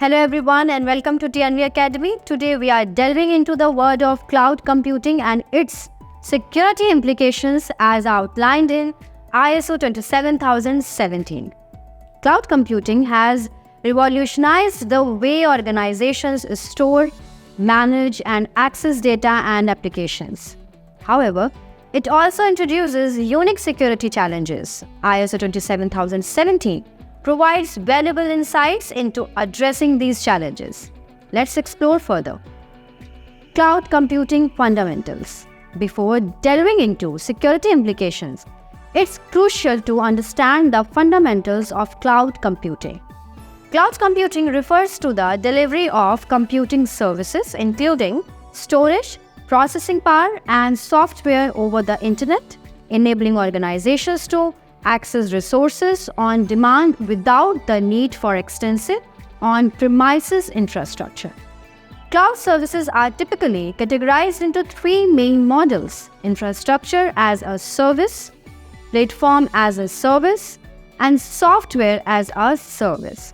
Hello everyone and welcome to TNV Academy. Today we are delving into the world of cloud computing and its security implications as outlined in ISO 27017. Cloud computing has revolutionized the way organizations store, manage and access data and applications. However, it also introduces unique security challenges. ISO 27017 provides valuable insights into addressing these challenges. Let's explore further. Cloud computing fundamentals. Before delving into security implications, it's crucial to understand the fundamentals of cloud computing. Cloud computing refers to the delivery of computing services including storage, processing power, and software over the internet, enabling organizations to access resources on demand without the need for extensive on-premises infrastructure. Cloud services are typically categorized into three main models: infrastructure as a service, platform as a service, and software as a service.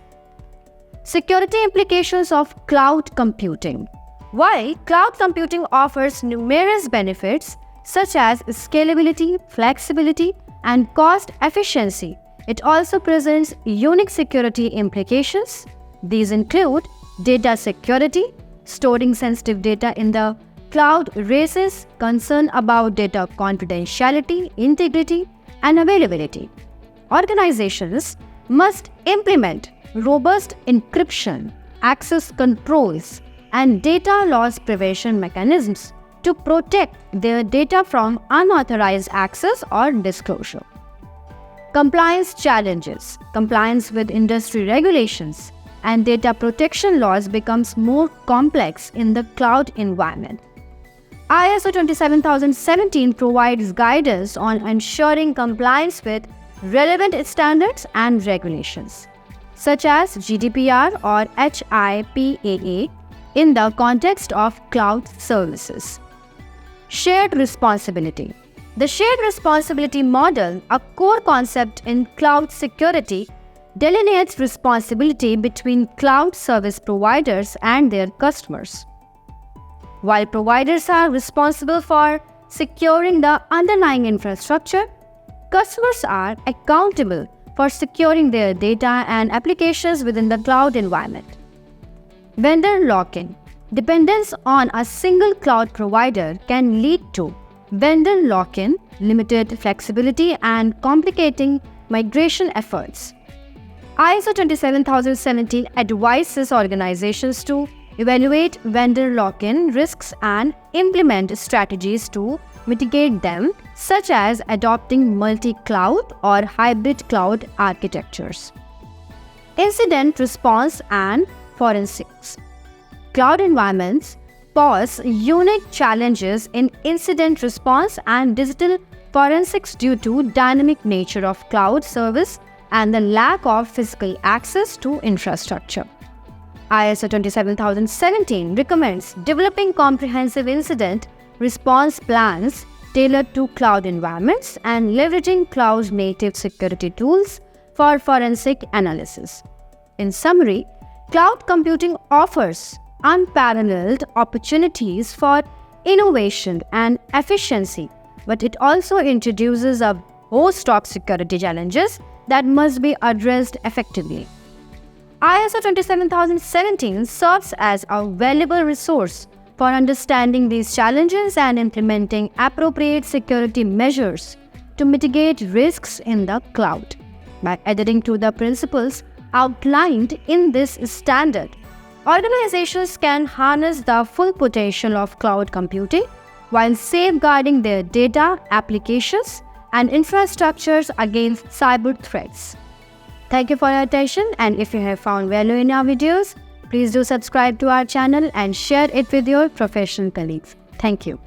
Security implications of cloud computing. While cloud computing offers numerous benefits such as scalability, flexibility, and cost efficiency, it also presents unique security implications. These include data security. Storing sensitive data in the cloud raises concern about data confidentiality, integrity, and availability. Organizations must implement robust encryption, access controls, and data loss prevention mechanisms to protect their data from unauthorized access or disclosure. Compliance challenges. Compliance with industry regulations and data protection laws becomes more complex in the cloud environment. ISO 27017 provides guidance on ensuring compliance with relevant standards and regulations, such as GDPR or HIPAA, in the context of cloud services. Shared responsibility. The shared responsibility model, a core concept in cloud security, delineates responsibility between cloud service providers and their customers. While providers are responsible for securing the underlying infrastructure, customers are accountable for securing their data and applications within the cloud environment. Vendor lock-in. Dependence on a single cloud provider can lead to vendor lock-in, limited flexibility, and complicating migration efforts. ISO 27017 advises organizations to evaluate vendor lock-in risks and implement strategies to mitigate them, such as adopting multi-cloud or hybrid cloud architectures. Incident response and forensics. Cloud environments pose unique challenges in incident response and digital forensics due to dynamic nature of cloud service and the lack of physical access to infrastructure. ISO 27017 recommends developing comprehensive incident response plans tailored to cloud environments and leveraging cloud-native security tools for forensic analysis. In summary, cloud computing offers unparalleled opportunities for innovation and efficiency, but it also introduces a host of security challenges that must be addressed effectively. ISO 27017 serves as a valuable resource for understanding these challenges and implementing appropriate security measures to mitigate risks in the cloud. By adhering to the principles outlined in this standard, organizations can harness the full potential of cloud computing while safeguarding their data, applications, and infrastructures against cyber threats. Thank you for your attention, and if you have found value in our videos, please do subscribe to our channel and share it with your professional colleagues. Thank you.